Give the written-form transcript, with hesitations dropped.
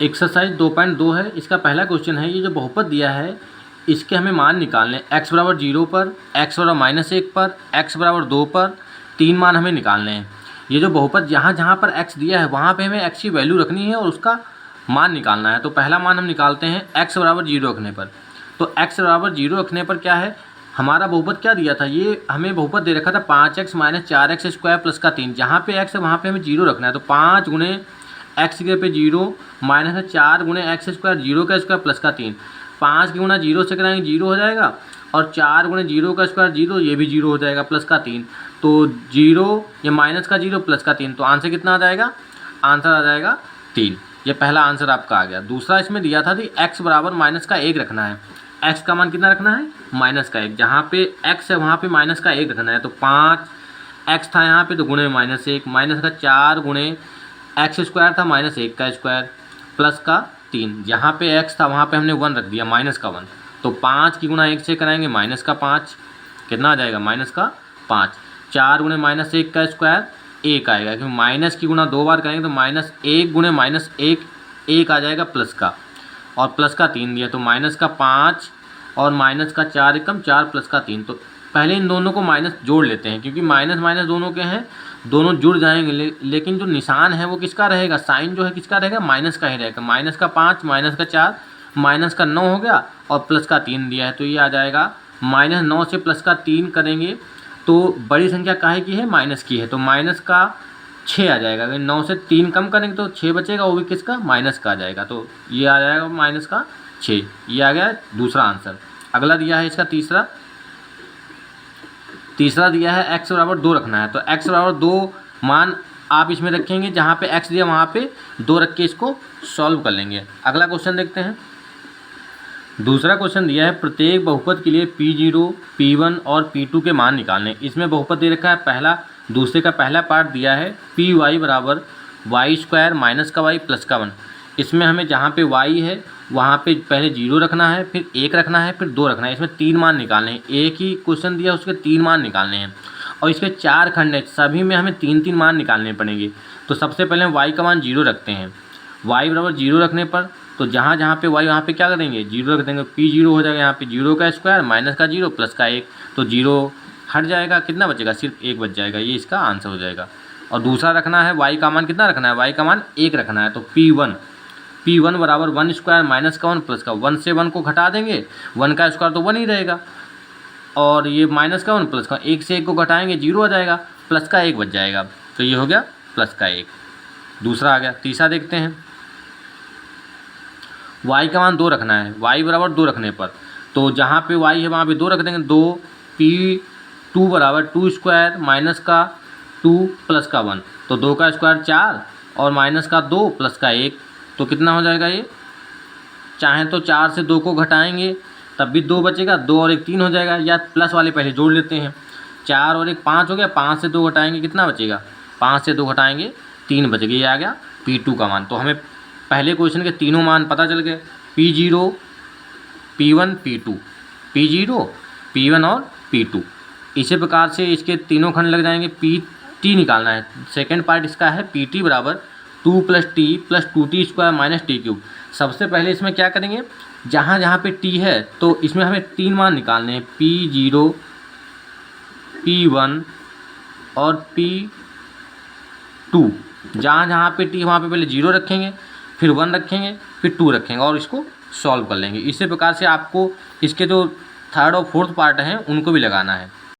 Exercise 2.2 है। इसका पहला क्वेश्चन है, ये जो बहुपद दिया है इसके हमें मान निकालने। x बराबर 0 पर, x बराबर -1 पर, x बराबर 2 पर 3 मान हमें निकालने हैं। ये जो बहुपद जहाँ जहाँ पर x दिया है वहाँ पे हमें x की वैल्यू रखनी है और उसका मान निकालना है। तो पहला मान हम निकालते हैं x बराबर 0 रखने पर। तो x बराबर 0 रखने पर क्या है, हमारा बहुपद क्या दिया था, ये हमें बहुपद दे रखा था 5x - 4x स्क्वायर प्लस का 3। जहाँ पे x है वहाँ पे हमें 0 रखना है। तो 5 गुणे x के पे 0 माइनस 4 गुणे x स्क्वायर, 0 का स्क्वायर प्लस का 3। 5 की गुणा 0 से कराएंगे 0 हो जाएगा, और 4 गुणे 0 का स्क्वायर 0, ये भी 0 हो जाएगा, प्लस का 3। तो 0 ये माइनस का 0 प्लस का 3, तो आंसर कितना आ जाएगा, आंसर आ जाएगा 3। ये पहला आंसर आपका आ गया। दूसरा इसमें दिया था कि x बराबर -1 रखना है। x का मान कितना रखना है, -1। जहाँ पे x है वहाँ पे -1 रखना है। तो 5x था यहाँ पे, तो गुणे -1, माइनस का 4 गुणे x स्क्वायर था -1 का स्क्वायर प्लस का 3। जहाँ पे x था वहाँ पे हमने 1 रख दिया, -1। तो 5 की गुणा 1 से कराएंगे -5, कितना आ जाएगा, -5। 4 गुणे -1 का स्क्वायर 1 आएगा, क्योंकि माइनस की गुणा 2 बार करेंगे तो -1 गुणे -1 1 आ जाएगा प्लस का, और प्लस का 3 दिया। तो -5 और -4 एकम 4 प्लस का 3। तो पहले इन दोनों को माइनस जोड़ लेते हैं, क्योंकि माइनस माइनस दोनों के हैं, दोनों जुड़ जाएंगे। लेकिन जो निशान है वो किसका रहेगा, साइन जो है किसका रहेगा, माइनस का ही रहेगा। -5 -4 -9 हो गया, और प्लस का 3 दिया है, तो ये आ जाएगा -9 से प्लस का 3 करेंगे तो बड़ी संख्या काहे की है, माइनस की है, तो माइनस का 6 आ जाएगा। अगर 9 से 3 कम करेंगे तो 6 बचेगा, वो भी किसका, माइनस का आ जाएगा। तो ये आ जाएगा -6। ये आ गया दूसरा आंसर। अगला दिया है इसका तीसरा दिया है x बराबर 2 रखना है। तो x बराबर 2 मान आप इसमें रखेंगे, जहाँ पे x दिया वहाँ पे 2 रख के इसको सॉल्व कर लेंगे। अगला क्वेश्चन देखते हैं। दूसरा क्वेश्चन दिया है, प्रत्येक बहुपद के लिए P0, P1 और P2 के मान निकालने। इसमें बहुपद दे रखा है, दूसरे का पहला पार्ट दिया है Py बराबर y² माइनस का y प्लस का 1। इसमें हमें जहाँ पे y है वहाँ पे पहले 0 रखना है, फिर 1 रखना है, फिर 2 रखना है। इसमें 3 मान निकालने हैं। एक ही क्वेश्चन दिया उसके 3 मान निकालने हैं, और इसके 4 खंड हैं, सभी में हमें 3-3 मान निकालने पड़ेंगे। तो सबसे पहले हम y का मान 0 रखते हैं। y बराबर 0 रखने पर तो जहाँ जहाँ पे y वहाँ पे क्या करेंगे, 0 रख देंगे। P0 हो जाएगा यहाँ पे 0 का स्क्वायर माइनस का 0 प्लस का 1, तो 0 हट जाएगा, कितना बचेगा, सिर्फ 1 बच जाएगा। ये इसका आंसर हो जाएगा। और दूसरा रखना है, y का मान कितना रखना है, y का मान 1 रखना है। तो P1 बराबर 1 स्क्वायर माइनस का 1 प्लस का 1 से 1 को घटा देंगे, 1 का स्क्वायर तो 1 ही रहेगा, और ये माइनस का 1 प्लस का 1 से 1 को घटाएंगे 0 आ जाएगा, प्लस का 1 बच जाएगा। तो ये हो गया प्लस का 1। दूसरा आ गया। तीसरा देखते हैं, y का मान 2 रखना है। y बराबर 2 रखने पर तो जहाँ पे y है वहाँ पे 2 रख देंगे। 2 P2 बराबर 2 स्क्वायर माइनस का 2 प्लस का 1, तो 2 का स्क्वायर 4 और माइनस का 2 प्लस का 1, तो कितना हो जाएगा ये, चाहें तो 4 से 2 को घटाएंगे तब भी 2 बचेगा, 2 और 1 3 हो जाएगा, या प्लस वाले पहले जोड़ लेते हैं। 4 और 1 5 हो गया, 5 से 2 घटाएंगे कितना बचेगा, 5 से 2 घटाएंगे 3 बचेगा। ये आ गया P2 का मान। तो हमें पहले क्वेश्चन के तीनों मान पता चल गए, P0, P1, P2, P0, P1 और P2। इसी प्रकार से इसके तीनों खंड लग जाएंगे। PT निकालना है। सेकेंड पार्ट इसका है PT बराबर 2 + t + 2t square minus t cube. सबसे पहले इसमें क्या करेंगे, जहाँ जहाँ पे t है तो इसमें हमें 3 मान निकालने हैं, P0, P1 और P2। जहाँ जहाँ पे t वहाँ पे पहले 0 रखेंगे, फिर 1 रखेंगे, फिर 2 रखेंगे, और इसको सॉल्व कर लेंगे। इसी प्रकार से आपको इसके जो थर्ड और फोर्थ पार्ट हैं उनको भी लगाना है।